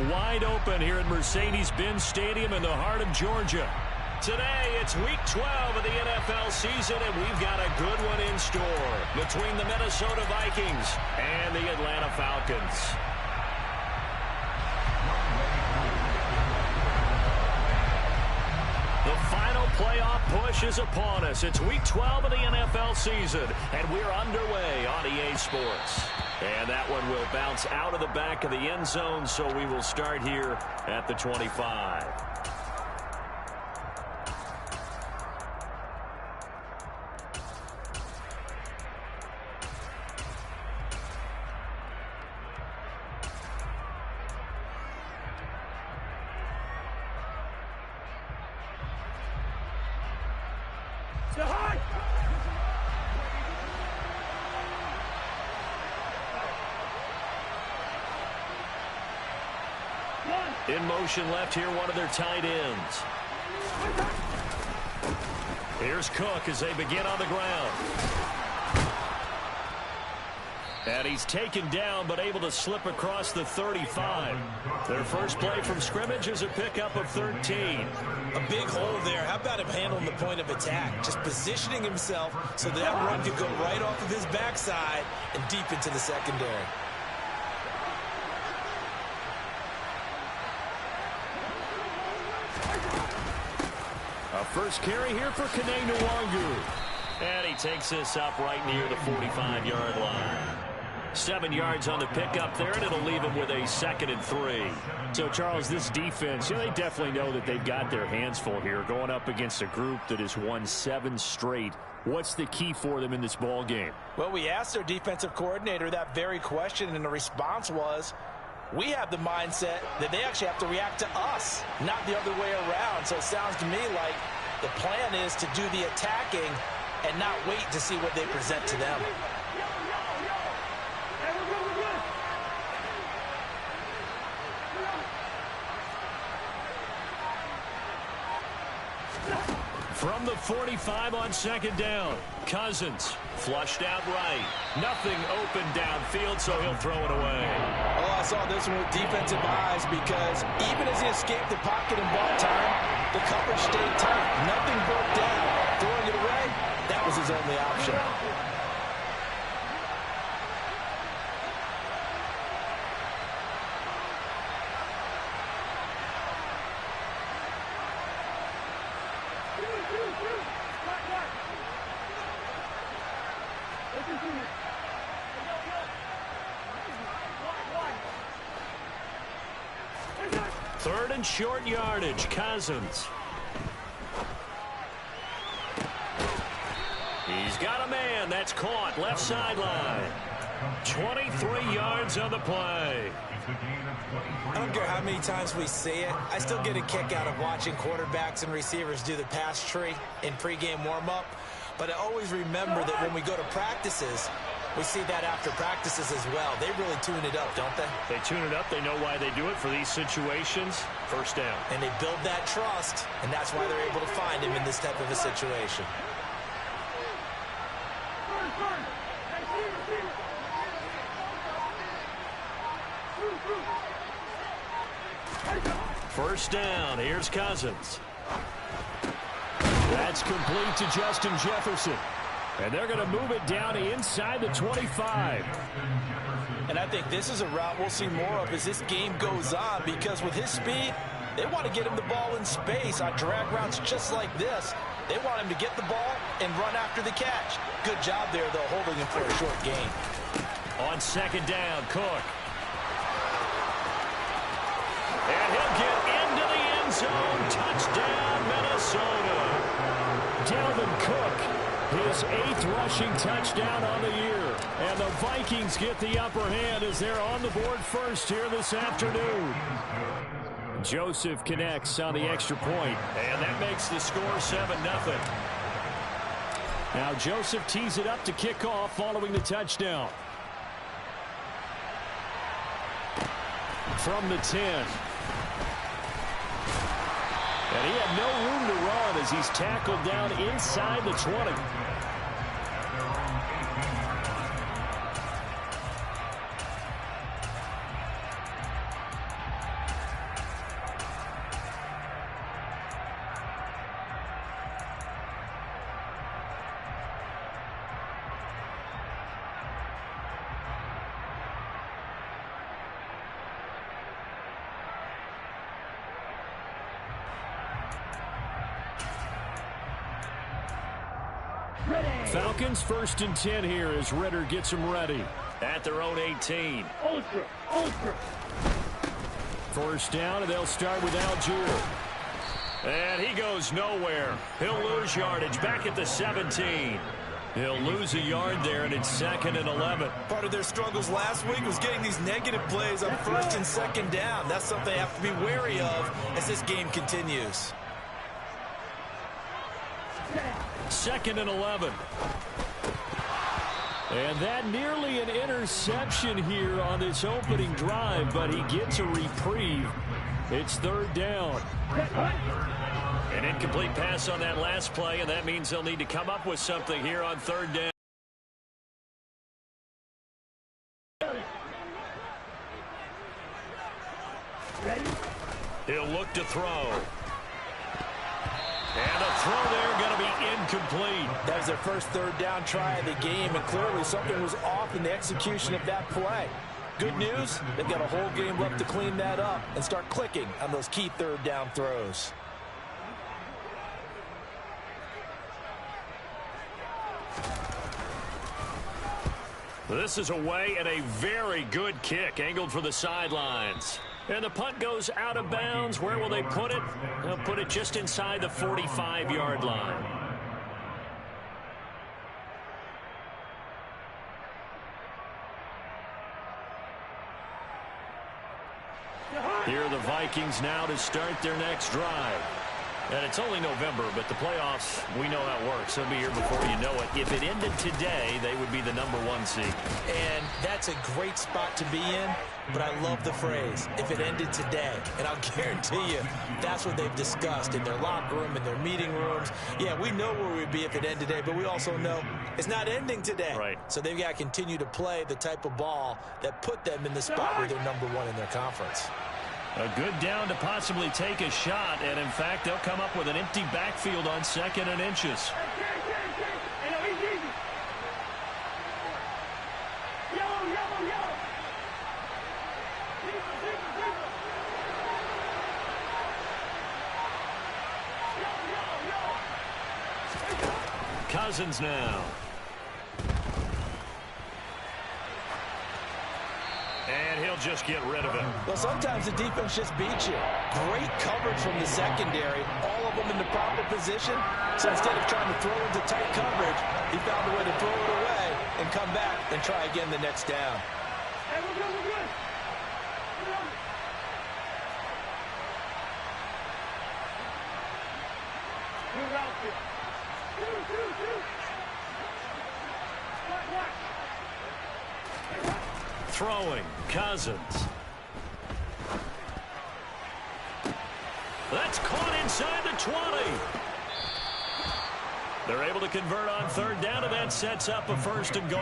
wide open here at Mercedes-Benz Stadium in the heart of Georgia. Today, it's Week 12 of the NFL season, and we've got a good one in store between the Minnesota Vikings and the Atlanta Falcons. The final playoff push is upon us. It's Week 12 of the NFL season, and we're underway on EA Sports. And that one will bounce out of the back of the end zone, so we will start here at the 25. In motion left here, one of their tight ends. Here's Cook as they begin on the ground. And he's taken down, but able to slip across the 35. Their first play from scrimmage is a pickup of 13. A big hole there. How about him handling the point of attack? Just positioning himself so that run could go right off of his backside and deep into the secondary. A first carry here for Kene Nwangu. And he takes this up right near the 45-yard line. 7 yards on the pickup there, and it'll leave him with a 2nd and 3. So, Charles, this defense, they definitely know that they've got their hands full here going up against a group that has won 7 straight. What's the key for them in this ball game? Well, we asked their defensive coordinator that very question, and the response was, we have the mindset that they actually have to react to us, not the other way around. So it sounds to me like the plan is to do the attacking and not wait to see what they present to them. From the 45 on 2nd down, Cousins flushed out right. Nothing open downfield, so he'll throw it away. Oh, I saw this one with defensive eyes because even as he escaped the pocket and bought time, the coverage stayed tight. Nothing broke down. Throwing it away, that was his only option. Third and short yardage, Cousins. He's got a man. That's caught. Left sideline. 23 yards on the play. I don't care how many times we see it. I still get a kick out of watching quarterbacks and receivers do the pass tree in pregame warm-up. But I always remember that when we go to practices, we see that after practices as well. They really tune it up, don't they? They tune it up. They know why they do it for these situations. First down. And they build that trust, and that's why they're able to find him in this type of a situation. First down. Here's Cousins. That's complete to Justin Jefferson. And they're going to move it down inside the 25. And I think this is a route we'll see more of as this game goes on, because with his speed, they want to get him the ball in space on drag routes just like this. They want him to get the ball and run after the catch. Good job there, though, holding him for a short gain. On 2nd down, Cook. And he'll get into the end zone. Touchdown, Minnesota. Dalvin Cook. His 8th rushing touchdown on the year. And the Vikings get the upper hand as they're on the board first here this afternoon. Joseph connects on the extra point. And that makes the score 7-0. Now Joseph tees it up to kick off following the touchdown. From the 10. And he had no room to run as he's tackled down inside the 20. Falcons 1st and 10 here as Ritter gets them ready. At their own 18. Ultra. First down, and they'll start with Algier. And he goes nowhere. He'll lose yardage back at the 17. He'll lose a yard there, and it's 2nd and 11. Part of their struggles last week was getting these negative plays on 1st and 2nd down. That's something they have to be wary of as this game continues. 2nd and 11. And that nearly an interception here on this opening drive, but he gets a reprieve. It's 3rd down. An incomplete pass on that last play, and that means they'll need to come up with something here on 3rd down. He'll look to throw. And a throw there going to be incomplete. That was their first 3rd down try of the game, and clearly something was off in the execution of that play. Good news, they've got a whole game left to clean that up and start clicking on those key 3rd down throws. This is away and a very good kick angled for the sidelines. And the punt goes out of bounds. Where will they put it? They'll put it just inside the 45-yard line. Here are the Vikings now to start their next drive. And it's only November, but the playoffs, we know how it works. They'll be here before you know it. If it ended today, they would be the #1 seed. And that's a great spot to be in, but I love the phrase, if it ended today. And I'll guarantee you, that's what they've discussed in their locker room, in their meeting rooms. Yeah, we know where we'd be if it ended today, but we also know it's not ending today. Right. So they've got to continue to play the type of ball that put them in the spot where they're #1 in their conference. A good down to possibly take a shot, and in fact, they'll come up with an empty backfield on 2nd and inches. Cousins now. And he'll just get rid of it. Well, sometimes the defense just beats you. Great coverage from the secondary, all of them in the proper position. So instead of trying to throw into tight coverage, he found a way to throw it away and come back and try again the next down. Hey, we're good, we're good. Good outfit. Shoot. Watch. Throwing, Cousins. That's caught inside the 20. They're able to convert on 3rd down, and that sets up a 1st and goal.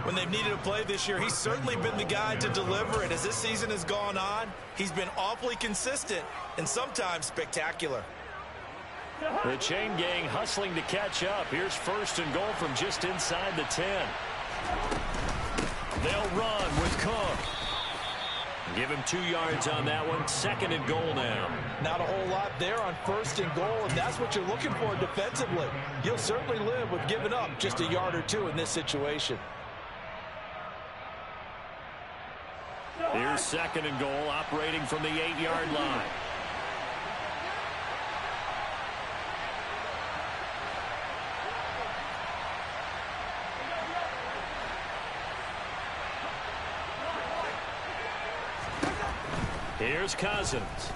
When they've needed a play this year, he's certainly been the guy to deliver it. As this season has gone on, he's been awfully consistent and sometimes spectacular. The chain gang hustling to catch up. Here's 1st and goal from just inside the 10. They'll run with Cook. Give him 2 yards on that one. 2nd and goal now. Not a whole lot there on 1st and goal, and that's what you're looking for defensively. You'll certainly live with giving up just a yard or 2 in this situation. Here's 2nd and goal, operating from the 8-yard line. Here's Cousins.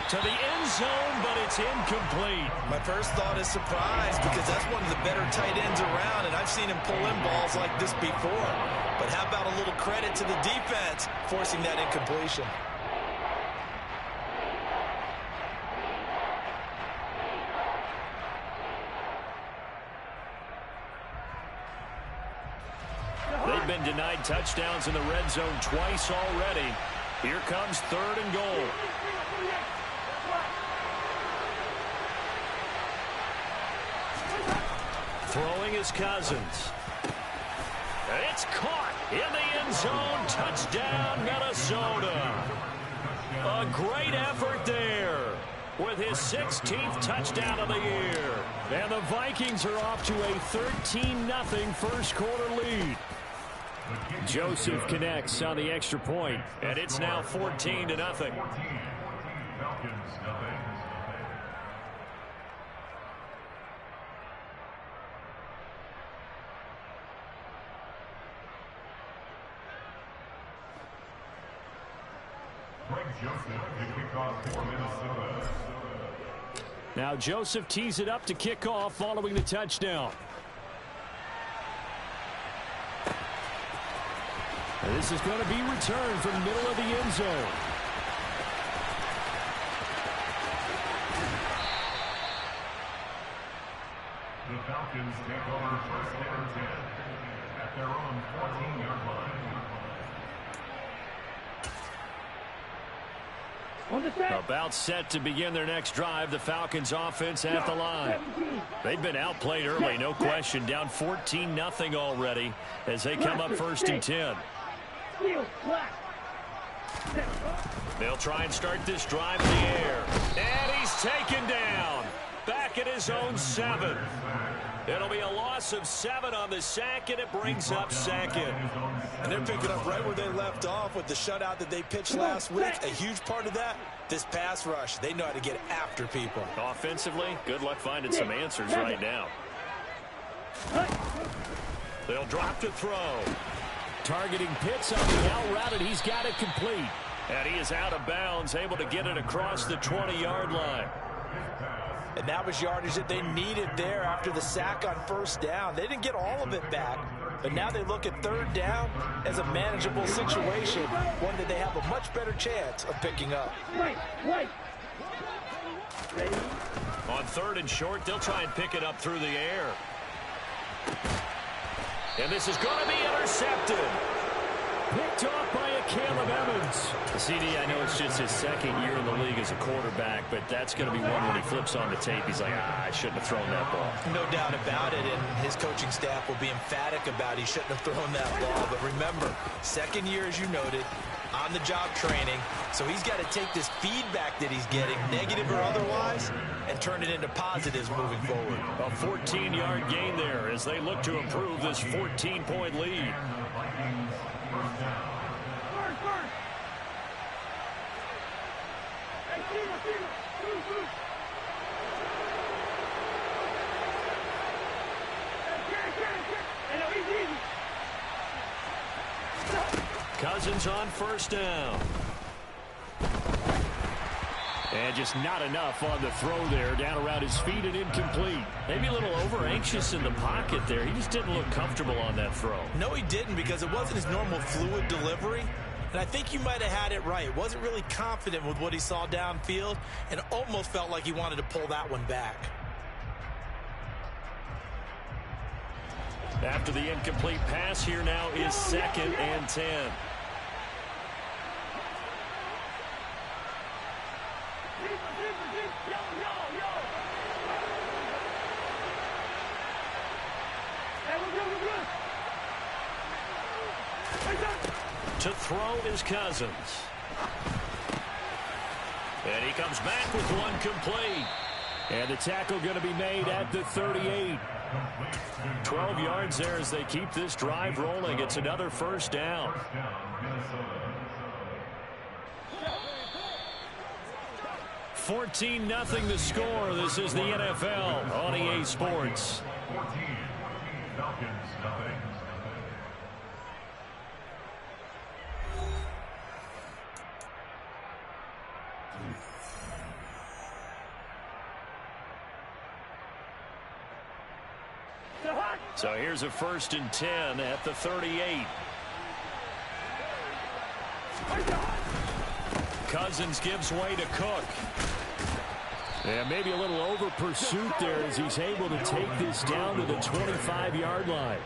To the end zone, but it's incomplete. My first thought is surprise, because that's one of the better tight ends around, and I've seen him pull in balls like this before. But how about a little credit to the defense forcing that incompletion? They've been denied touchdowns in the red zone twice already. Here comes 3rd and goal. Throwing is Cousins. And it's caught in the end zone. Touchdown, Minnesota. A great effort there with his 16th touchdown of the year. And the Vikings are off to a 13-0 first quarter lead. Joseph connects on the extra point, and it's now 14-0. Now Joseph tees it up to kick off following the touchdown. And this is going to be returned from the middle of the end zone. The Falcons take over first and 10 at their own 14-yard line. About set to begin their next drive, the Falcons offense at the line. They've been outplayed early, no question. Down 14-0 already as they come up first and 10. They'll try and start this drive in the air. And he's taken down. Back at his own 7. It'll be a loss of 7 on the sack, and it brings up second. And they're picking up right where they left off with the shutout that they pitched last week. A huge part of that, this pass rush. They know how to get after people. Offensively, good luck finding some answers right now. They'll drop to throw. Targeting Pitts on the out route, and he's got it complete. And he is out of bounds, able to get it across the 20-yard line. And that was yardage that they needed there after the sack on first down. They didn't get all of it back, but now they look at third down as a manageable situation, one that they have a much better chance of picking up. On third and short, they'll try and pick it up through the air. And this is going to be intercepted. Picked off by a Caleb Evans. CD, I know it's just his second year in the league as a quarterback, but that's going to be one when he flips on the tape. He's like, I shouldn't have thrown that ball. No doubt about it, and his coaching staff will be emphatic about he shouldn't have thrown that ball. But remember, second year, as you noted, on-the-job training, so he's got to take this feedback that he's getting, negative or otherwise, and turn it into positives moving forward. A 14-yard gain there as they look to improve this 14-point lead. Cousins on first down. And just not enough on the throw there. Down around his feet and incomplete. Maybe a little over-anxious in the pocket there. He just didn't look comfortable on that throw. No, he didn't, because it wasn't his normal fluid delivery. And I think you might have had it right. Wasn't really confident with what he saw downfield and almost felt like he wanted to pull that one back. After the incomplete pass, here now is second and 10. To throw is Cousins. And he comes back with one complete. And the tackle going to be made at the 38. 12 yards there as they keep this drive rolling. It's another first down. 14-0 the score. This is the NFL on EA Sports. 14, Falcons, nothing. So here's a first and 10 at the 38. Cousins gives way to Cook. And maybe a little over pursuit there as he's able to take this down to the 25-yard line.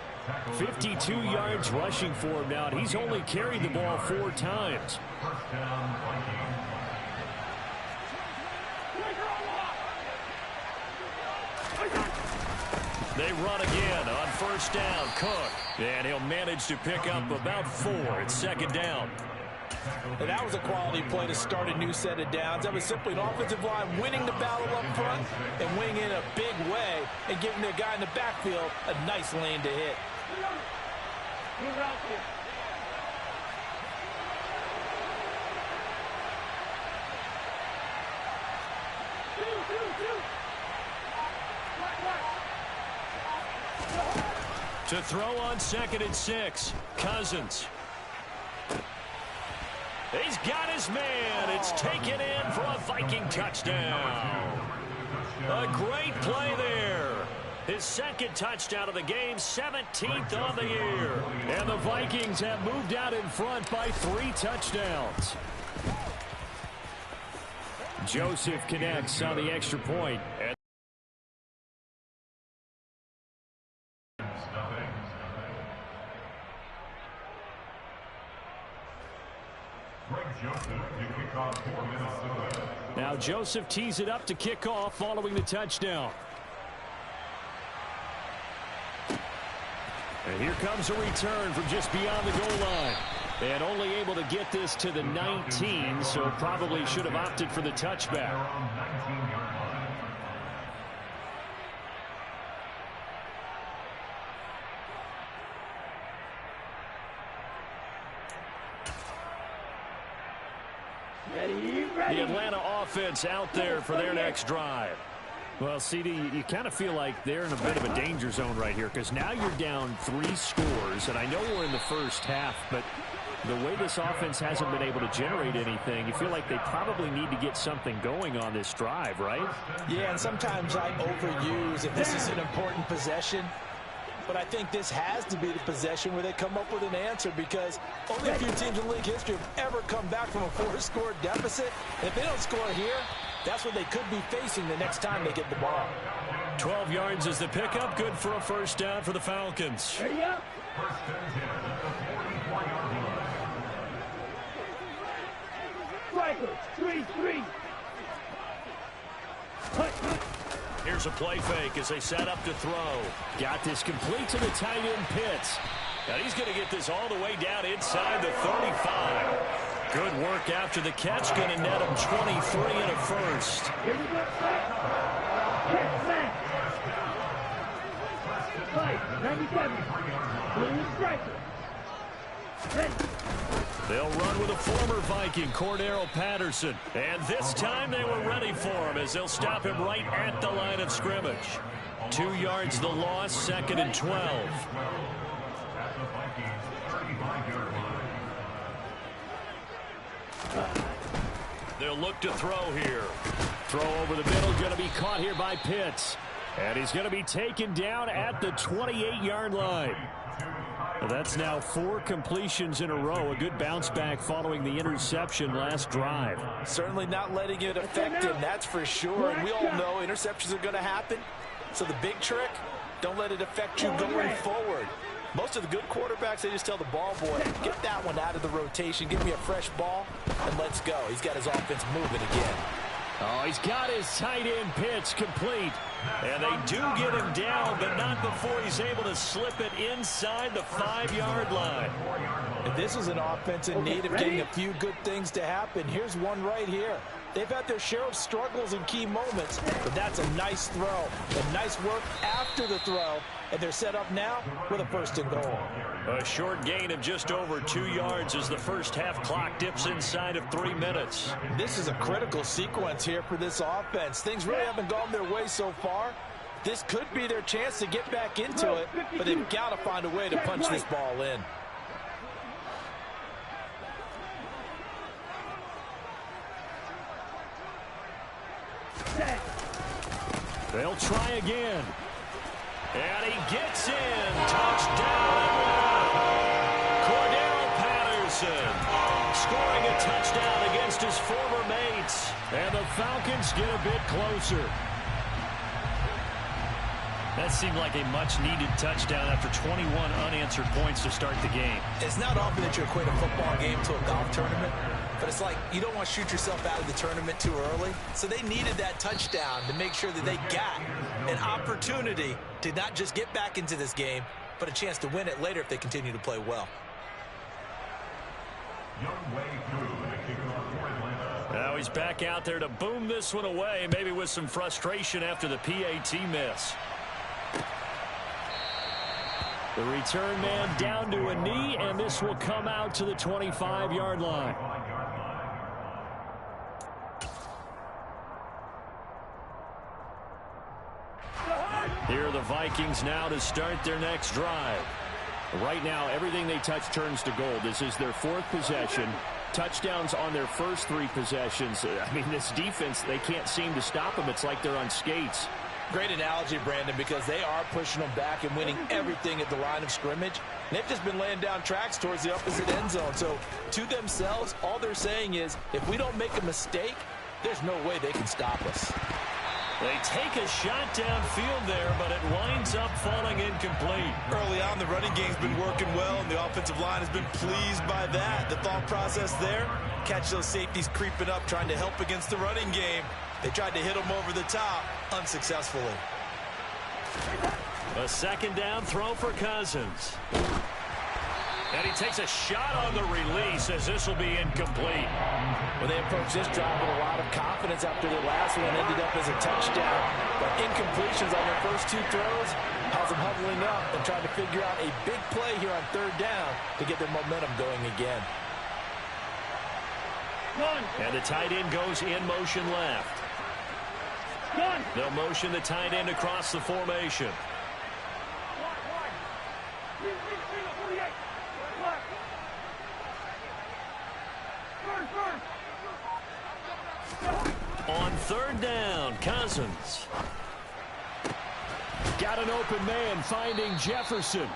52 yards rushing for him now, and he's only carried the ball 4 times. First down, Vikings. They run again on first down. Cook. And he'll manage to pick up about 4 at second down. And that was a quality play to start a new set of downs. That was simply an offensive line winning the battle up front and winning in a big way and giving their guy in the backfield a nice lane to hit. To throw on 2nd and 6, Cousins. He's got his man. It's taken in for a Viking touchdown. A great play there. His 2nd touchdown of the game, 17th on the year. And the Vikings have moved out in front by 3 touchdowns. Joseph connects on the extra point. And now Joseph tees it up to kick off following the touchdown. And here comes a return from just beyond the goal line. And only able to get this to the 19, so probably should have opted for the touchback. The Atlanta offense out there for their next drive. Well, CD, you kind of feel like they're in a bit of a danger zone right here because now you're down 3 scores, and I know we're in the first half, but the way this offense hasn't been able to generate anything, you feel like they probably need to get something going on this drive, right? Yeah, and sometimes I overuse if this is an important possession. But I think this has to be the possession where they come up with an answer because only a few teams in league history have ever come back from a 4-score deficit. And if they don't score here, that's what they could be facing the next time they get the ball. 12 yards is the pickup. Good for a first down for the Falcons. Ready up. Strikers, 3-3. Here's a play fake as they set up to throw. Got this complete to the tight end Pitts. And he's going to get this all the way down inside the 35. Good work after the catch. Going to net him 23 and a first. Here we go. Catch back. 97. Blue striker. Ready. They'll run with a former Viking, Cordero Patterson. And this time they were ready for him as they'll stop him right at the line of scrimmage. 2 yards the loss, 2nd and 12. They'll look to throw here. Throw over the middle, going to be caught here by Pitts. And he's going to be taken down at the 28-yard line. That's now 4 completions in a row. A good bounce back following the interception last drive. Certainly not letting it affect him, that's for sure. And we all know interceptions are going to happen. So the big trick, don't let it affect you going forward. Most of the good quarterbacks, they just tell the ball boy, get that one out of the rotation, give me a fresh ball, and let's go. He's got his offense moving again. Oh, he's got his tight end Pitts complete. And they do get him down, but not before he's able to slip it inside the 5-yard line. And this is an offense in need of getting a few good things to happen. Here's one right here. They've had their share of struggles in key moments, but that's a nice throw and nice work after the throw. And they're set up now with a 1st and goal. A short gain of just over 2 yards as the first half clock dips inside of 3 minutes. This is a critical sequence here for this offense. Things really haven't gone their way so far. This could be their chance to get back into it, but they've got to find a way to punch this ball in. They'll try again. And he gets in. Touchdown. Cordero Patterson scoring a touchdown against his former mates. And the Falcons get a bit closer. That seemed like a much-needed touchdown after 21 unanswered points to start the game. It's not often that you equate a football game to a golf tournament, but it's like you don't want to shoot yourself out of the tournament too early. So they needed that touchdown to make sure that they got an opportunity to not just get back into this game, but a chance to win it later if they continue to play well. Now he's back out there to boom this one away, maybe with some frustration after the PAT miss. The return man down to a knee, and this will come out to the 25-yard line. Here are the Vikings now to start their next drive. Right now, everything they touch turns to gold. This is their 4th possession. Touchdowns on their first 3 possessions. I mean, this defense, they can't seem to stop them. It's like they're on skates. Great analogy, Brandon, because they are pushing them back and winning everything at the line of scrimmage. They've just been laying down tracks towards the opposite end zone. So to themselves, all they're saying is, if we don't make a mistake, there's no way they can stop us. They take a shot downfield there, but it winds up falling incomplete. Early on, the running game's been working well, and the offensive line has been pleased by that. The thought process there, catch those safeties creeping up, trying to help against the running game. They tried to hit them over the top, unsuccessfully. A 2nd down throw for Cousins. And he takes a shot on the release as this will be incomplete. Well, they approached this drive with a lot of confidence after their last one ended up as a touchdown. But incompletions on their first 2 throws has them huddling up and trying to figure out a big play here on 3rd down to get their momentum going again. And the tight end goes in motion left. They'll motion the tight end across the formation. On 3rd down, Cousins. Got an open man finding Jefferson.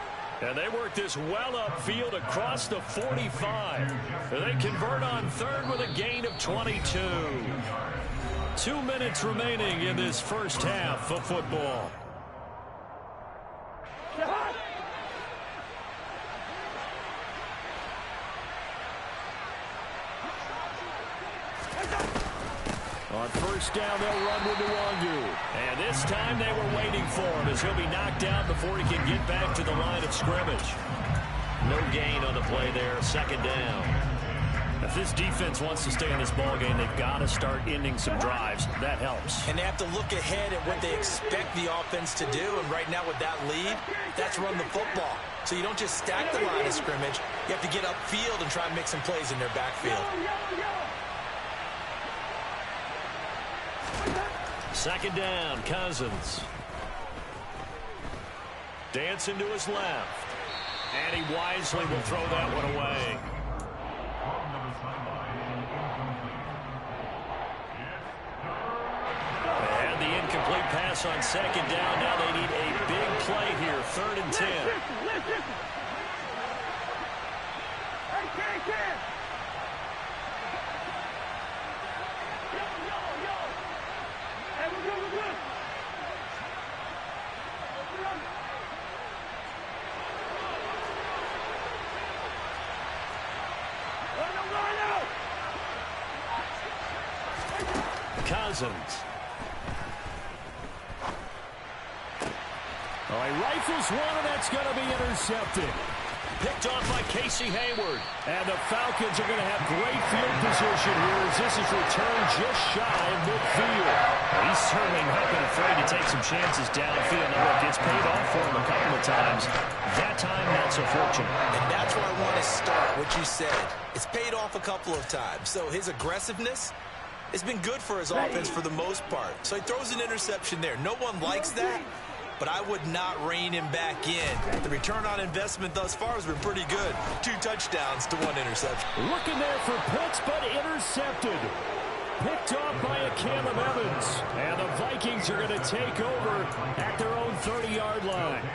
And they work this well upfield across the 45. They convert on 3rd with a gain of 22. 2 minutes remaining in this first half of football. On 1st down, they'll run with Nwangu. And this time they were waiting for him as he'll be knocked out before he can get back to the line of scrimmage. No gain on the play there, 2nd down. If this defense wants to stay in this ballgame, they've got to start ending some drives. That helps. And they have to look ahead at what they expect the offense to do. And right now with that lead, that's run the football. So you don't just stack the line of scrimmage. You have to get upfield and try and make some plays in their backfield. 2nd down, Cousins. Dancing to his left. And he wisely will throw that one away. And the incomplete pass on 2nd down. Now they need a big play here, 3rd and 10. Cousins. Oh, he rifles one, and that's going to be intercepted. Picked off by Casey Hayward. And the Falcons are going to have great field position here as this is returned just shy of midfield. Well, he's certainly not been afraid to take some chances downfield. Now, look, it's paid off for him a couple of times. That time, not so fortunate. And that's where I want to start, what you said. It's paid off a couple of times. So his aggressiveness, it's been good for his offense for the most part. So he throws an interception there. No one likes that, but I would not rein him back in. The return on investment thus far has been pretty good. 2 touchdowns to 1 interception. Looking there for Pitts, but intercepted. Picked off by a Caleb Evans. And the Vikings are going to take over at their own 30-yard line.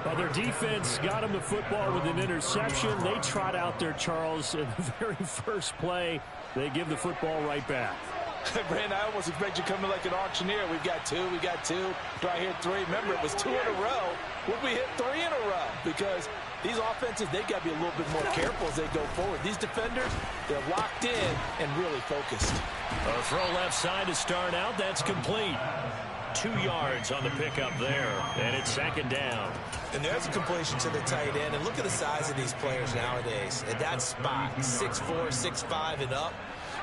Well, their defense got them the football with an interception. They trot out there, Charles, in the very first play. They give the football right back. Brandon, I almost expect you coming like an auctioneer. We've got 2, we got 2. Do I hear 3? Remember, it was 2 in a row. Would we hit 3 in a row? Because these offenses, they got to be a little bit more careful as they go forward. These defenders, they're locked in and really focused. A throw left side to start out. That's complete. 2 yards on the pickup there, and it's 2nd down. And there's a completion to the tight end. And look at the size of these players nowadays. At that spot, 6'4", 6'5", and up.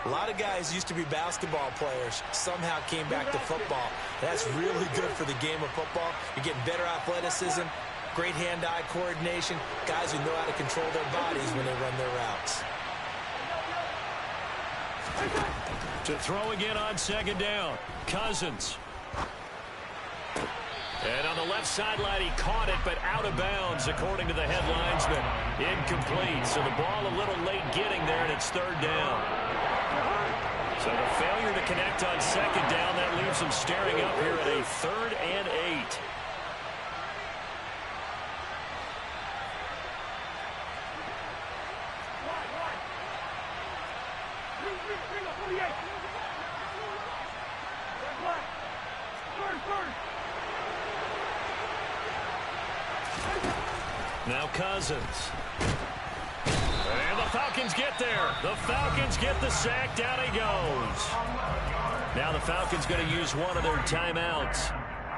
A lot of guys used to be basketball players, somehow came back to football. That's really good for the game of football. You're getting better athleticism, great hand-eye coordination, guys who know how to control their bodies when they run their routes. To throw again on 2nd down, Cousins. And on the left sideline, he caught it, but out of bounds, according to the head linesman. Incomplete, so the ball a little late getting there, and it's 3rd down. So the failure to connect on 2nd down, that leaves him staring up here at a 3rd and 8. Now Cousins. And the Falcons get there. The Falcons get the sack. Down he goes. Now the Falcons going to use one of their timeouts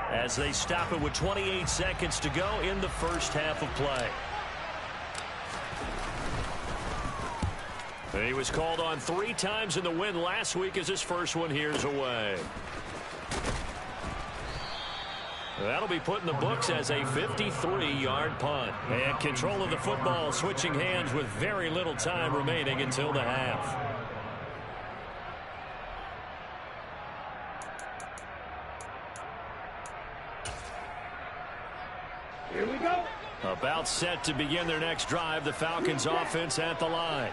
as they stop it with 28 seconds to go in the first half of play. And he was called on 3 times in the win last week as his first one here's away. That'll be put in the books as a 53-yard punt. And control of the football switching hands with very little time remaining until the half. Here we go. About set to begin their next drive, the Falcons offense at the line.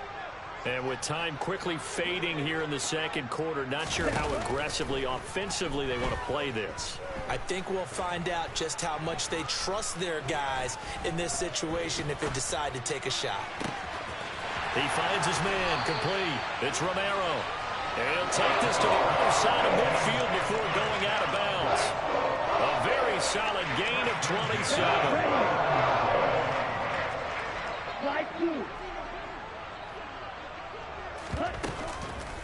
And with time quickly fading here in the second quarter, not sure how aggressively, offensively they want to play this. I think we'll find out just how much they trust their guys in this situation if they decide to take a shot. He finds his man complete. It's Romero. And he'll take this to the other side of midfield before going out of bounds. A very solid gain of 27. Slide 2.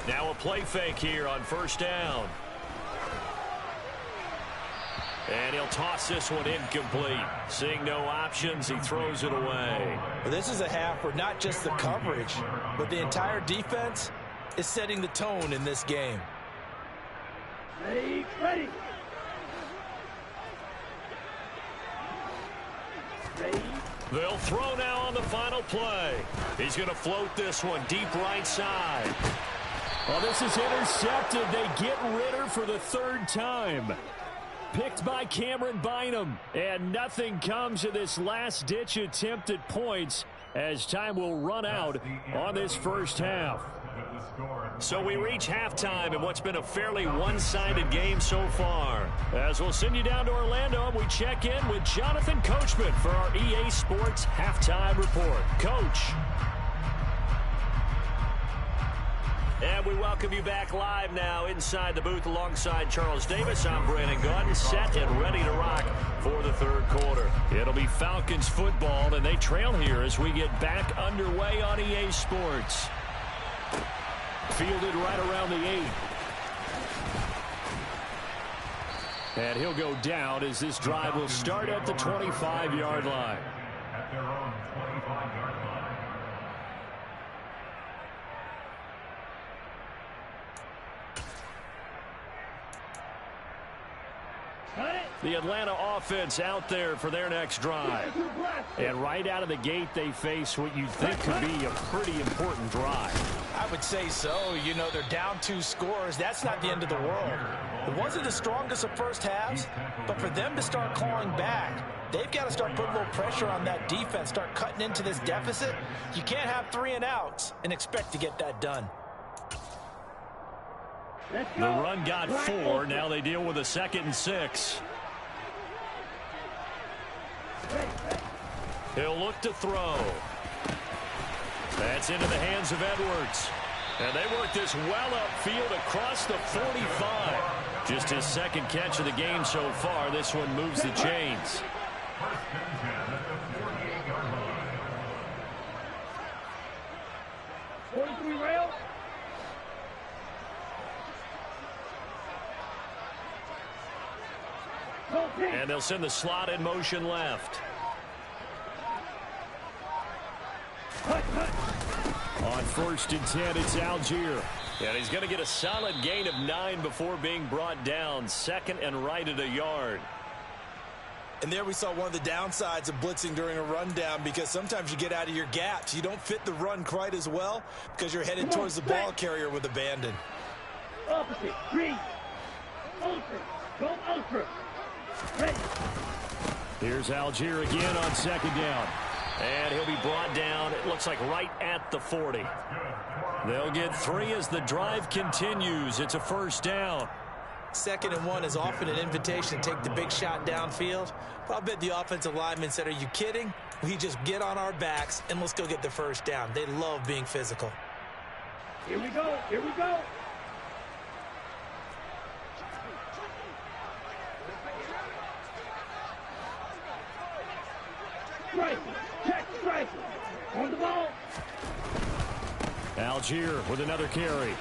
Now a play fake here on 1st down. And he'll toss this one incomplete. Seeing no options, he throws it away. Well, this is a half where not just the coverage, but the entire defense is setting the tone in this game. Ready, ready. Ready. They'll throw now on the final play. He's going to float this one deep right side. Well, this is intercepted. They get Ritter for the 3rd time. Picked by Cameron Bynum. And nothing comes of this last-ditch attempt at points as time will run out on this first half. So we reach halftime in what's been a fairly one-sided game so far. As we'll send you down to Orlando, we check in with Jonathan Coachman for our EA Sports Halftime Report. Coach. And we welcome you back live now inside the booth alongside Charles Davis. I'm Brandon Gunn, set and ready to rock for the 3rd quarter. It'll be Falcons football, and they trail here as we get back underway on EA Sports. Fielded right around the 8. And he'll go down as this drive will start at the 25-yard line. At their own 25-yard line. The Atlanta offense out there for their next drive. And right out of the gate, they face what you'd think could be a pretty important drive. I would say so. You know, they're down 2 scores. That's not the end of the world. It wasn't the strongest of first halves, but for them to start clawing back, they've got to start putting a little pressure on that defense, start cutting into this deficit. You can't have 3 and outs and expect to get that done. The run got 4. Now they deal with a 2nd and 6. He'll look to throw. That's into the hands of Edwards. And they work this well upfield across the 45. Just his 2nd catch of the game so far. This one moves the chains. 43 rail. And they'll send the slot in motion left. On 1st and 10, it's Algier. And he's going to get a solid gain of 9 before being brought down. 2nd and right at a yard. And there we saw one of the downsides of blitzing during a rundown, because sometimes you get out of your gaps. You don't fit the run quite as well because you're headed towards the ball carrier with abandon. Opposite, green. Ultra, go ultra. Ready. Here's Algier again on 2nd down. And he'll be brought down, it looks like right at the 40. They'll get 3 as the drive continues. It's a 1st down. 2nd and 1 is often an invitation to take the big shot downfield. But I'll bet the offensive lineman said, are you kidding? We just get on our backs and let's go get the 1st down. They love being physical. Here we go, here we go. Strike, check, strike. On the ball. Algier with another carry.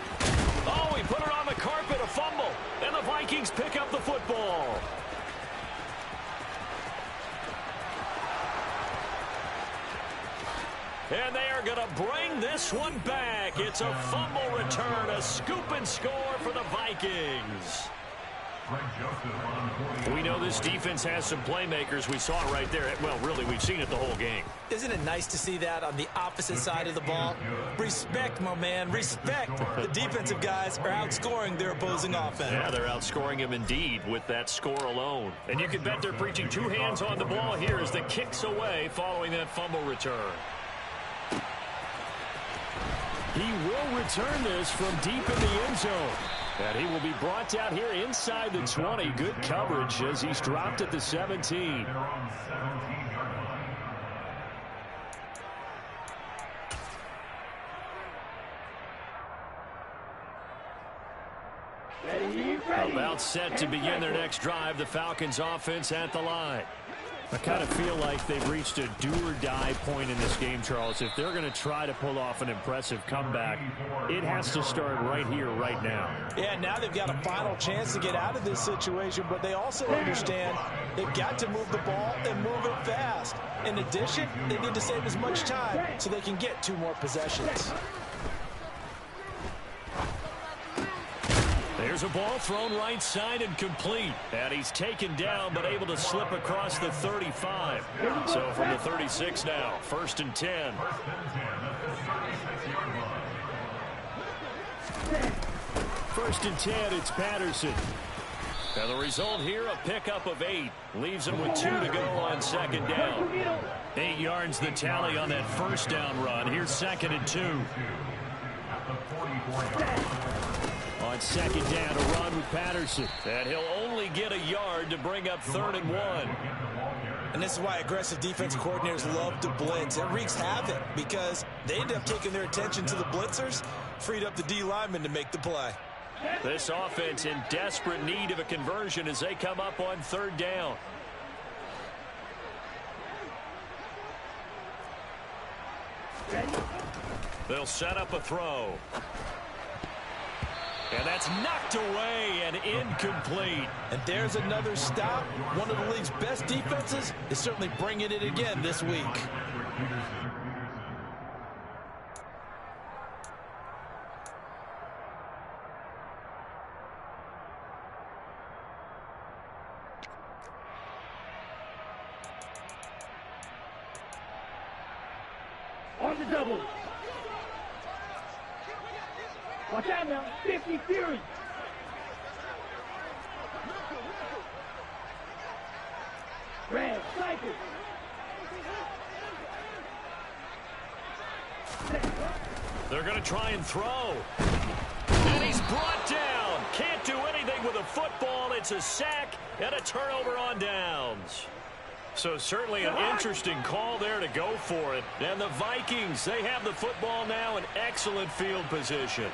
Oh, he put it on the carpet, a fumble. And the Vikings pick up the football. And they are going to bring this one back. It's a fumble return, a scoop and score for the Vikings. We know this defense has some playmakers. We saw it right there. Well, really, we've seen it the whole game. Isn't it nice to see that on the opposite side of the ball? Respect, my man, respect. The defensive guys are outscoring their opposing offense. Yeah, they're outscoring him indeed with that score alone. And you can bet they're preaching 2 hands on the ball here as the kick's away following that fumble return. He will return this from deep in the end zone. And he will be brought down here inside the 20. Good coverage as he's dropped at the 17. About set to begin their next drive. The Falcons offense at the line. I kind of feel like they've reached a do-or-die point in this game, Charles. If they're going to try to pull off an impressive comeback, it has to start right here, right now. Yeah, now they've got a final chance to get out of this situation, but they also understand they've got to move the ball and move it fast. In addition, they need to save as much time so they can get 2 more possessions. There's a ball thrown right side and complete. And he's taken down but able to slip across the 35. So from the 36 now, 1st and 10. 1st and 10, it's Patterson. And the result here, a pickup of 8. Leaves him with 2 to go on 2nd down. 8 yards the tally on that 1st down run. Here's 2nd and 2. On 2nd down, a run with Patterson. And he'll only get a yard to bring up 3rd and 1. And this is why aggressive defensive coordinators love to blitz. It wreaks havoc because they end up taking their attention to the blitzers, freed up the D lineman to make the play. This offense in desperate need of a conversion as they come up on 3rd down. They'll set up a throw. And that's knocked away and incomplete. And there's another stop. One of the league's best defenses is certainly bringing it again this week. On the double. Watch out now, 50 Fury. Red, cycle. They're going to try and throw. And he's brought down. Can't do anything with a football. It's a sack and a turnover on downs. So certainly an interesting call there to go for it. And the Vikings, they have the football now in excellent field position.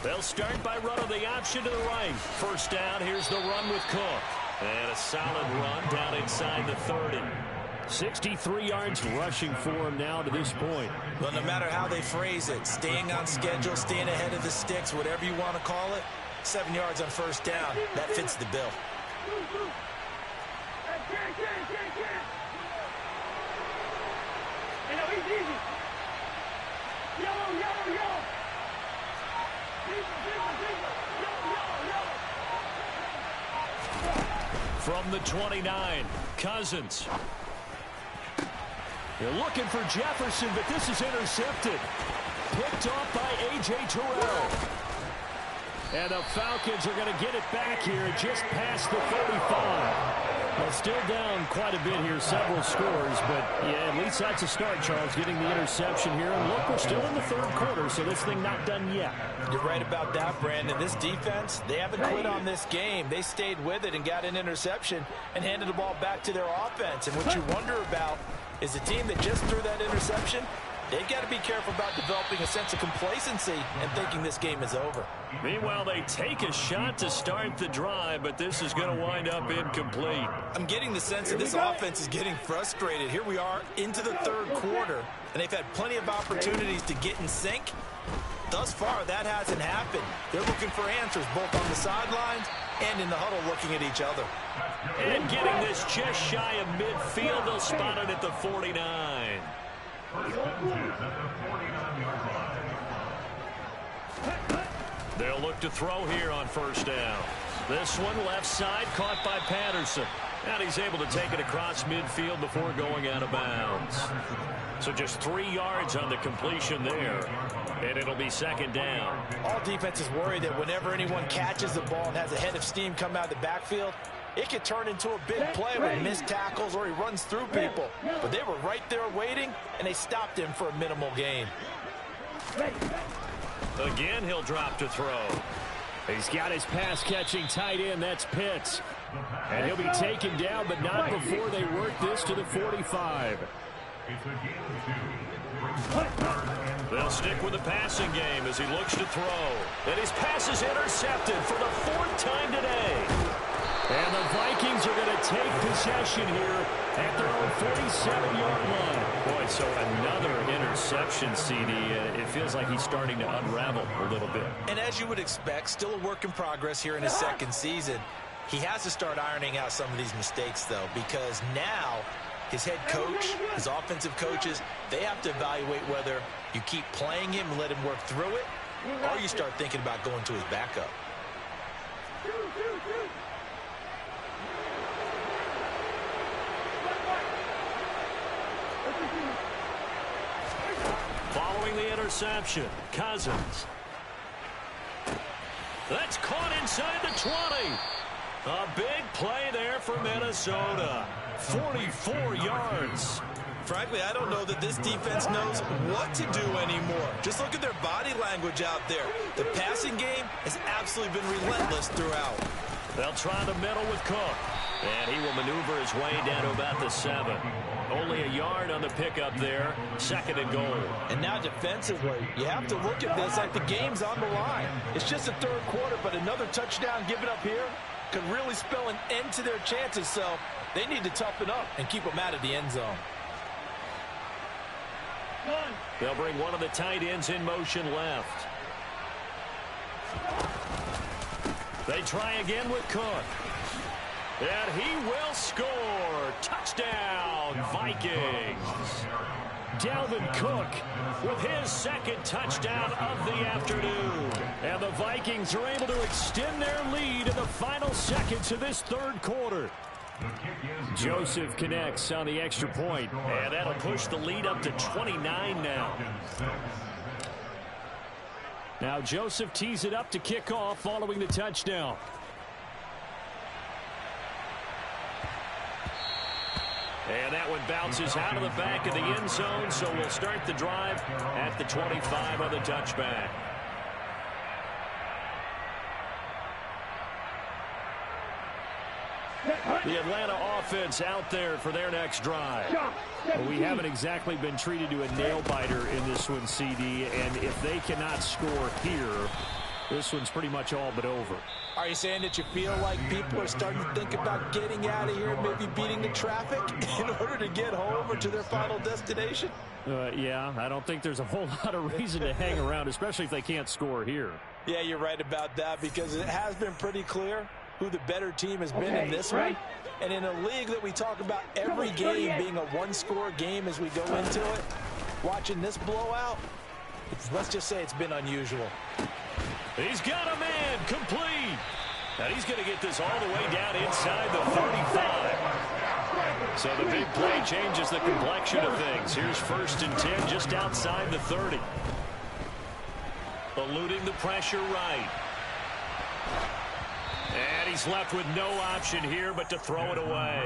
They'll start by running the option to the right. 1st down, here's the run with Cook. And a solid run down inside the 30. 63 yards rushing for him now to this point. Well, no matter how they phrase it, staying on schedule, staying ahead of the sticks, whatever you want to call it, 7 yards on first down, that fits the bill. From the 29, Cousins. They're looking for Jefferson, but this is intercepted. Picked off by A.J. Terrell. And the Falcons are going to get it back here just past the 35. Well, still down quite a bit here, several scores, but yeah, at least that's a start, Charles, getting the interception here. And look, we're still in the third quarter, so this thing not done yet. You're right about that, Brandon. This defense, they haven't quit on this game. They stayed with it and got an interception and handed the ball back to their offense. And what you wonder about is the team that just threw that interception, they've got to be careful about developing a sense of complacency and thinking this game is over. Meanwhile, they take a shot to start the drive, but this is going to wind up incomplete. I'm getting the sense that this offense is getting frustrated. Here we are into the third quarter, and they've had plenty of opportunities to get in sync. Thus far, that hasn't happened. They're looking for answers both on the sidelines and in the huddle looking at each other. And getting this just shy of midfield, they'll spot it at the 49. They'll look to throw here on first down. This one left side caught by Patterson. And he's able to take it across midfield before going out of bounds. So just 3 yards on the completion there. And it'll be second down. All defenses worry that whenever anyone catches the ball and has a head of steam come out of the backfield, it could turn into a big play with missed tackles or he runs through people. But they were right there waiting, and they stopped him for a minimal gain. Again, he'll drop to throw. He's got his pass-catching tight end. That's Pitts. And he'll be taken down, but not before they work this to the 45. They'll stick with the passing game as he looks to throw. And his pass is intercepted for the 4th time today. And the Vikings are going to take possession here at their own 47-yard line. Boy, so another interception, CD. It feels like he's starting to unravel a little bit. And as you would expect, still a work in progress here in his second season. He has to start ironing out some of these mistakes, though, because now his head coach, his offensive coaches, they have to evaluate whether you keep playing him and let him work through it, or you start thinking about going to his backup. Following the interception, Cousins. That's caught inside the 20. A big play there for Minnesota. 44 yards. Frankly, I don't know that this defense knows what to do anymore. Just look at their body language out there. The passing game has absolutely been relentless throughout. They'll try the middle with Cook. And he will maneuver his way down to about the 7. Only a yard on the pickup there. 2nd and goal. And now defensively, you have to look at this like the game's on the line. It's just the third quarter, but another touchdown given up here could really spell an end to their chances. So they need to toughen up and keep them out of the end zone. They'll bring one of the tight ends in motion left. They try again with Cook. And he will score. Touchdown, Vikings. Dalvin Cook with his 2nd touchdown of the afternoon. And the Vikings are able to extend their lead in the final seconds of this third quarter. Joseph connects on the extra point. And that'll push the lead up to 29 now. Now Joseph tees it up to kick off following the touchdown. And that one bounces out of the back of the end zone, so we'll start the drive at the 25 on the touchback. The Atlanta offense out there for their next drive. Well, we haven't exactly been treated to a nail-biter in this one, CD, and if they cannot score here, this one's pretty much all but over. Are you saying that you feel like people are starting to think about getting out of here and maybe beating the traffic in order to get home or to their final destination? Yeah, I don't think there's a whole lot of reason to hang around, especially if they can't score here. Yeah, you're right about that, because it has been pretty clear who the better team has been in this one. And in a league that we talk about every game being a one-score game as we go into it, watching this blowout, let's just say it's been unusual. He's got a man, complete. And he's going to get this all the way down inside the 35. So the big play changes the complexion of things. Here's 1st and 10 just outside the 30. Eluding the pressure right. And he's left with no option here but to throw it away.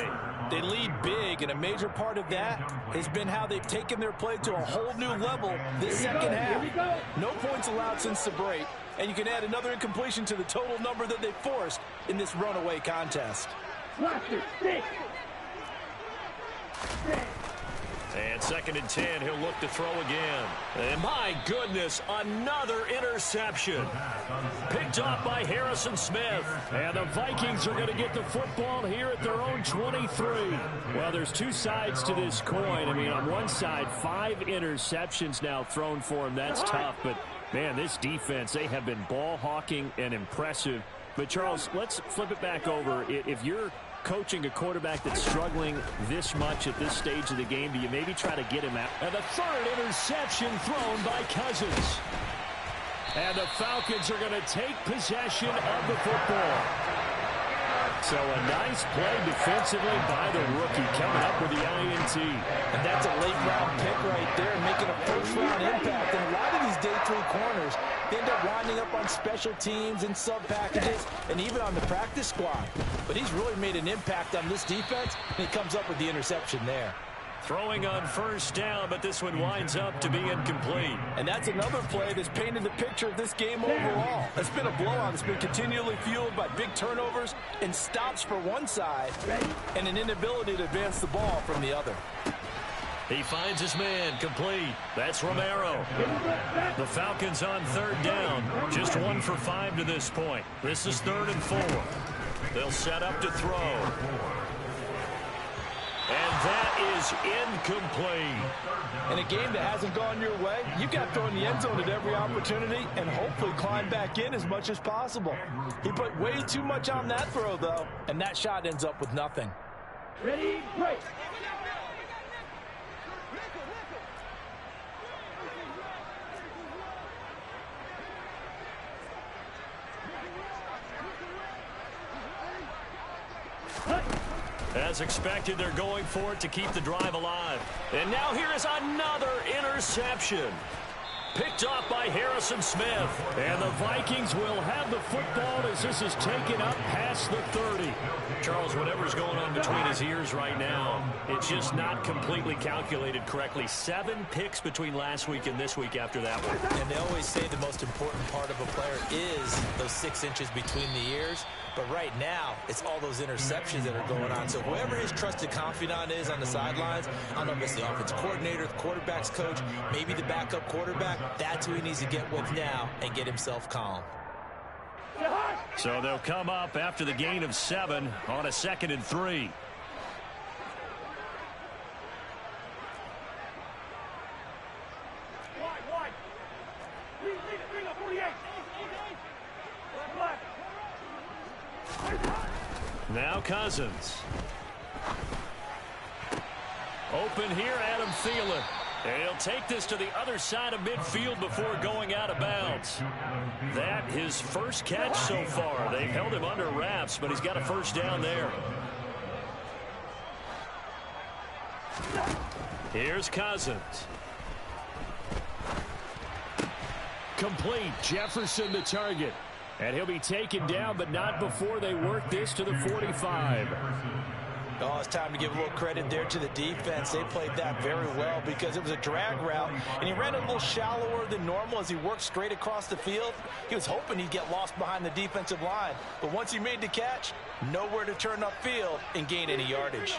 They lead big, and a major part of that has been how they've taken their play to a whole new level this second half. No points allowed since the break, and you can add another incompletion to the total number that they forced in this runaway contest. And 2nd and 10, he'll look to throw again. And my goodness, another interception. Picked off by Harrison Smith. And the Vikings are going to get the football here at their own 23. Well, there's two sides to this coin. I mean, on one side, 5 interceptions now thrown for him. That's tough. But, man, this defense, they have been ball hawking and impressive. But, Charles, let's flip it back over. If you're coaching a quarterback that's struggling this much at this stage of the game, do you maybe try to get him out? And the 3rd interception thrown by Cousins. And the Falcons are going to take possession of the football. So a nice play defensively by the rookie, coming up with the INT. And that's a late-round pick right there, making a first-round impact. And a lot of these day 3 corners, they end up winding up on special teams and sub-packages and even on the practice squad. But he's really made an impact on this defense, and he comes up with the interception there. Throwing on 1st down, but this one winds up to be incomplete. And that's another play that's painted the picture of this game overall. It's been a blowout. It's been continually fueled by big turnovers and stops for one side and an inability to advance the ball from the other. He finds his man, complete. That's Romero. The Falcons on 3rd down. Just 1 for 5 to this point. This is 3rd and 4. They'll set up to throw. And that is incomplete. In a game that hasn't gone your way, you've got to throw in the end zone at every opportunity and hopefully climb back in as much as possible. He put way too much on that throw, though, and that shot ends up with nothing. Ready, break. As expected, they're going for it to keep the drive alive. And now here is another interception. Picked off by Harrison Smith. And the Vikings will have the football as this is taken up past the 30. Charles, whatever's going on between his ears right now, it's just not completely calculated correctly. 7 picks between last week and this week after that one. And they always say the most important part of a player is those 6 inches between the ears. But right now, it's all those interceptions that are going on. So whoever his trusted confidant is on the sidelines, I don't know if it's the offensive coordinator, the quarterback's coach, maybe the backup quarterback, that's who he needs to get with now and get himself calm. So they'll come up after the gain of 7 on a 2nd and 3. Now Cousins. Open here, Adam Thielen. And he'll take this to the other side of midfield before going out of bounds. That his first catch so far. They've held him under wraps, but he's got a 1st down there. Here's Cousins. Complete. Jefferson the target. And he'll be taken down, but not before they work this to the 45. Oh, it's time to give a little credit there to the defense. They played that very well because it was a drag route, and he ran a little shallower than normal as he worked straight across the field. He was hoping he'd get lost behind the defensive line, but once he made the catch, nowhere to turn upfield and gain any yardage.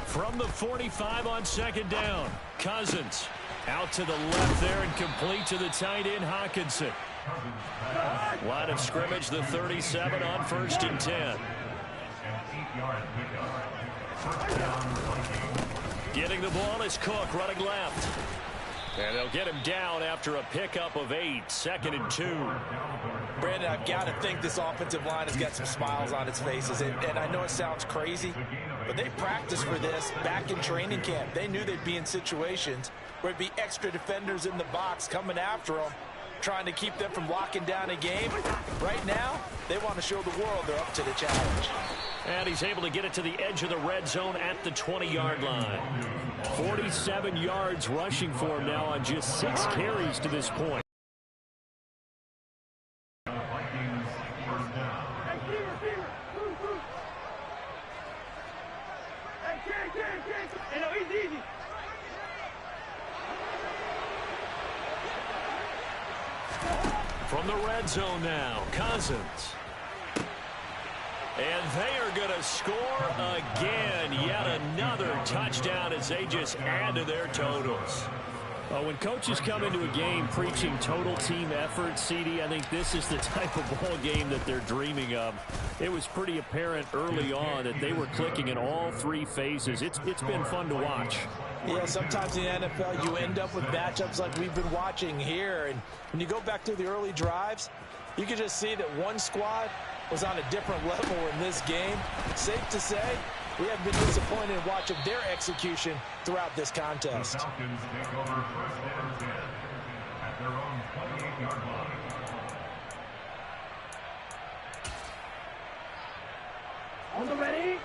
From the 45 on 2nd down, Cousins out to the left there and complete to the tight end, Hawkinson. Line of scrimmage, the 37 on 1st and 10. Getting the ball is Cook, running left. And they'll get him down after a pickup of 8, 2nd and 2. Brandon, I've got to think this offensive line has got some smiles on its faces. And I know it sounds crazy, but they practiced for this back in training camp. They knew they'd be in situations where it'd be extra defenders in the box coming after them, trying to keep them from locking down a game. Right now, they want to show the world they're up to the challenge. And he's able to get it to the edge of the red zone at the 20-yard line. 47 yards rushing for him now on just 6 carries to this point. From the red zone now, Cousins. And they are going to score again. Yet another touchdown as they just add to their totals. When coaches come into a game preaching total team effort, CD, I think this is the type of ball game that they're dreaming of. It was pretty apparent early on that they were clicking in all 3 phases. It's been fun to watch. Yeah, sometimes in the NFL you end up with matchups like we've been watching here. And when you go back to the early drives, you can just see that one squad was on a different level in this game. Safe to say, we have been disappointed in watching their execution throughout this contest. The Falcons take over 1st and 10 at their own 28-yard line. On the ready.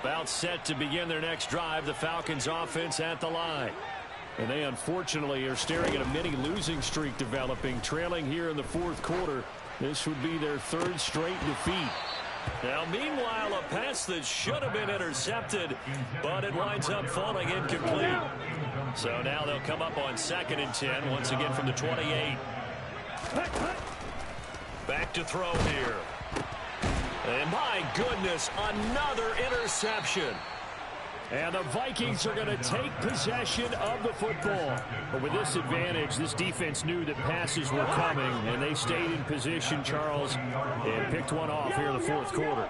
About set to begin their next drive, the Falcons offense at the line. And they unfortunately are staring at a mini losing streak developing, trailing here in the 4th quarter. This would be their 3rd straight defeat. Now, meanwhile, a pass that should have been intercepted, but it winds up falling incomplete. So now they'll come up on 2nd and 10, once again from the 28. Back to throw here. And my goodness, another interception. And the Vikings are going to take possession of the football. But with this advantage, this defense knew that passes were coming, and they stayed in position, Charles, and picked one off here in the 4th quarter.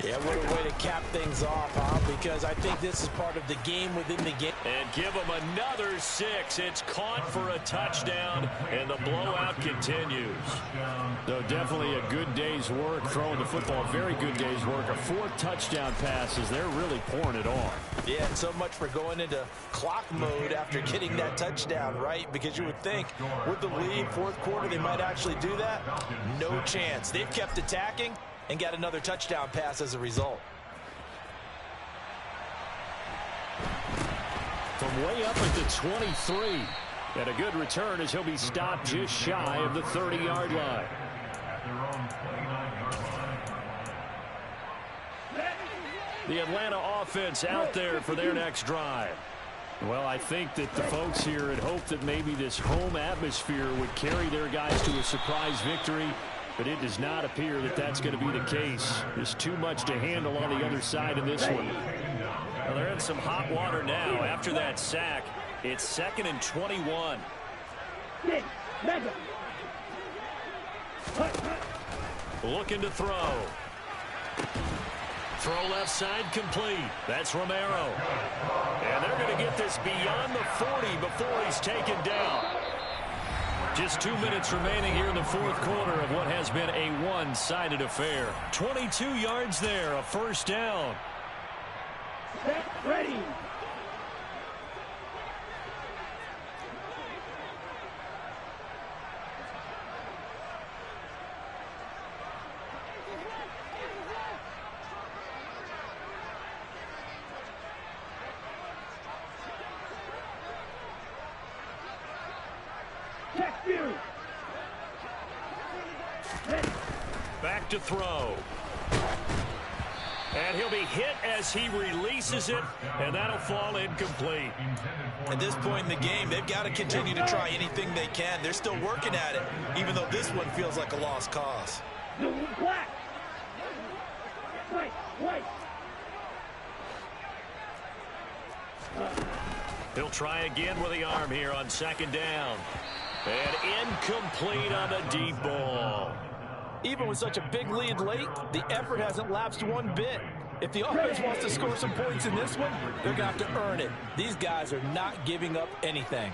Yeah, what a way to cap things off, huh? Because I think this is part of the game within the game. And give them another 6. It's caught for a touchdown, and the blowout continues. So definitely a good day's work throwing the football. Very good day's work. A 4th touchdown pass as they're really pouring it on. Yeah, and so much for going into clock mode after getting that touchdown, right? Because you would think with the lead, 4th quarter, they might actually do that. No chance. They've kept attacking and got another touchdown pass as a result. From way up at the 23. And a good return as he'll be stopped just shy of the 30-yard line. The Atlanta offense out there for their next drive. Well, I think that the folks here had hoped that maybe this home atmosphere would carry their guys to a surprise victory. But it does not appear that that's going to be the case. There's too much to handle on the other side of this one. Well, they're in some hot water now. After that sack, it's 2nd and 21. Looking to throw. Throw left side complete. That's Romero. And they're going to get this beyond the 40 before he's taken down. Just 2 minutes remaining here in the 4th quarter of what has been a one-sided affair. 22 yards there, a 1st down. Set, ready. Back to throw. And he'll be hit as he releases it, and that'll fall incomplete. At this point in the game, they've got to continue to try anything they can. They're still working at it, even though this one feels like a lost cause. Black. White. He'll try again with the arm here on 2nd down. And incomplete on the deep ball. Even with such a big lead late, the effort hasn't lapsed one bit. If the offense wants to score some points in this one, they're going to have to earn it. These guys are not giving up anything.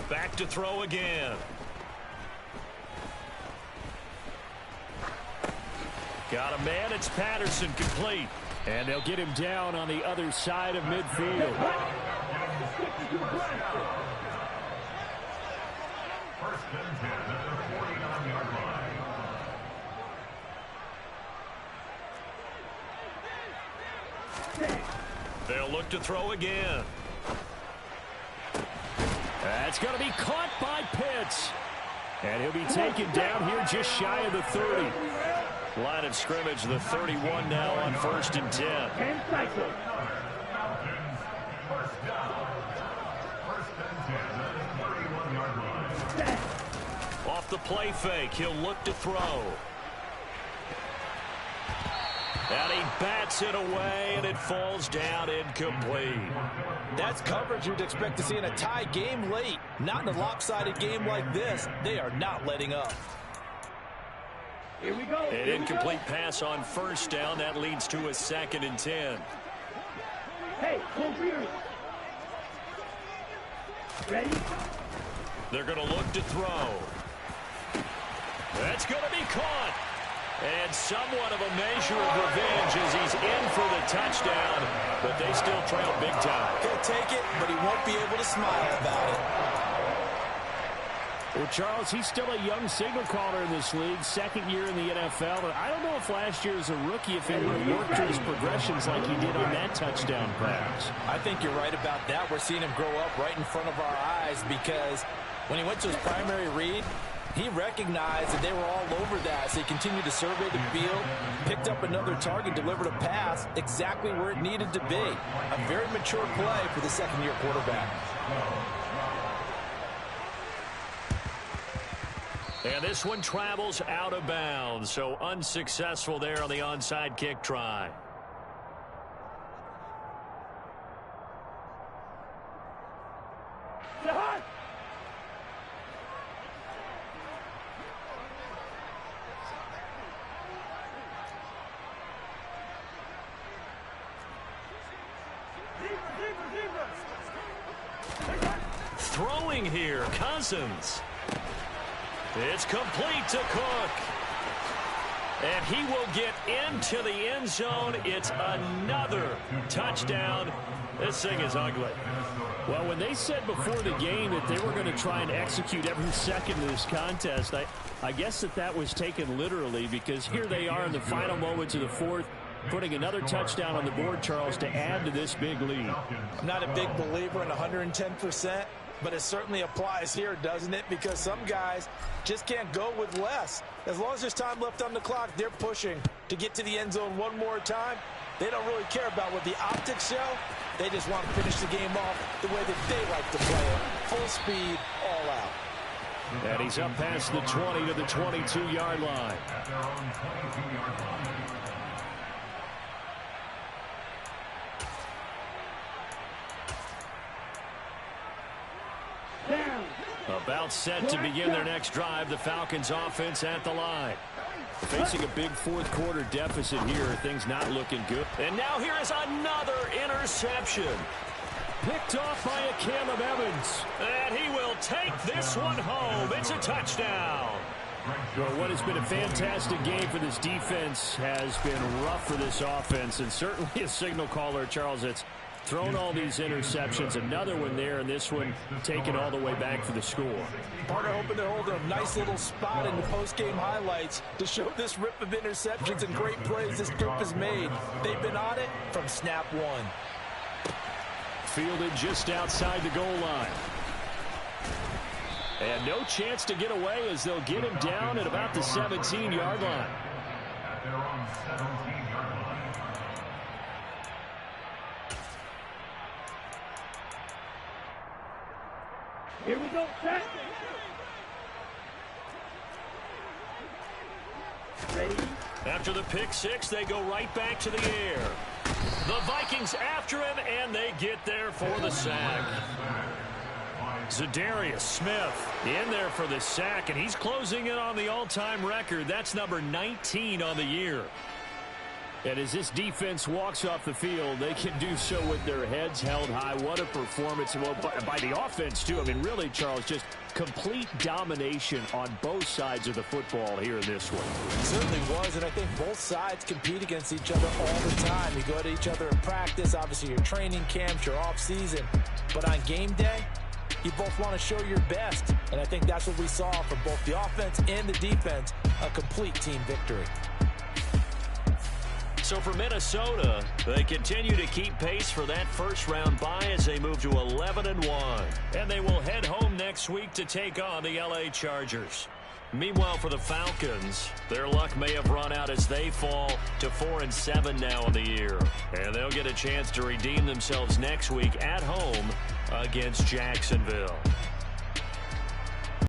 Back to throw again. Got a man. It's Patterson, complete. And they'll get him down on the other side of midfield. First and 10 at the 49-yard line. They'll look to throw again. That's going to be caught by Pitts. And he'll be taken down here just shy of the 30. Line of scrimmage, the 31 now on 1st and 10. First down. First and 10 at the 31-yard line. Off the play fake, he'll look to throw. And he bats it away, and it falls down incomplete. That's coverage you'd expect to see in a tie game late. Not in a lopsided game like this. They are not letting up. Here we go. An incomplete pass on 1st down. That leads to a 2nd and 10. Hey, come here. Ready? They're going to look to throw. That's going to be caught. And somewhat of a measure of revenge as he's in for the touchdown, but they still trail big time. He'll take it, but he won't be able to smile about it. Well, Charles, he's still a young signal caller in this league, 2nd year in the NFL. And I don't know if last year as a rookie, if he would have worked through his progressions like he did on that touchdown pass. I think you're right about that. We're seeing him grow up right in front of our eyes because when he went to his primary read, he recognized that they were all over that, so he continued to survey the field, picked up another target, delivered a pass exactly where it needed to be. A very mature play for the second-year quarterback. And this one travels out of bounds, so unsuccessful there on the onside kick try. Throwing here, Cousins. It's complete to Cook. And he will get into the end zone. It's another touchdown. This thing is ugly. Well, when they said before the game that they were going to try and execute every second of this contest, I guess that was taken literally, because here they are in the final moments of the 4th, putting another touchdown on the board, Charles, to add to this big lead. I'm not a big believer in 110%, but it certainly applies here, doesn't it? Because some guys just can't go with less. As long as there's time left on the clock, they're pushing to get to the end zone one more time. They don't really care about what the optics show. They just want to finish the game off the way that they like to play it. Full speed, all out. And he's up past the 20 to the 22-yard line. At their own 22-yard line. About set to begin their next drive. The Falcons offense at the line. Facing a big 4th quarter deficit here. Things not looking good. And now here is another interception. Picked off by a Caleb Evans. And he will take this one home. It's a touchdown. Well, what has been a fantastic game for this defense has been rough for this offense. And certainly a signal caller, Charles, that's thrown all these interceptions. Another one there, and this one taken all the way back for the score. Partner hoping they're holding a nice little spot in the post-game highlights to show this rip of interceptions and great plays this group has made. They've been on it from snap one. Fielded just outside the goal line. And no chance to get away as they'll get him down at about the 17-yard line. At their own 17-yard line. Here we go, set. Ready? After the pick six, they go right back to the air. The Vikings after him, and they get there for the sack. Za'Darius Smith in there for the sack, and he's closing in on the all-time record. That's number 19 on the year. And as this defense walks off the field, they can do so with their heads held high. What a performance. Well, by the offense, too. I mean, really, Charles, just complete domination on both sides of the football here in this one. It certainly was, and I think both sides compete against each other all the time. You go to each other in practice, obviously your training camps, your off-season. But on game day, you both want to show your best. And I think that's what we saw from both the offense and the defense, a complete team victory. So for Minnesota, they continue to keep pace for that first-round bye as they move to 11-1. And they will head home next week to take on the L.A. Chargers. Meanwhile, for the Falcons, their luck may have run out as they fall to 4-7 now in the year. And they'll get a chance to redeem themselves next week at home against Jacksonville.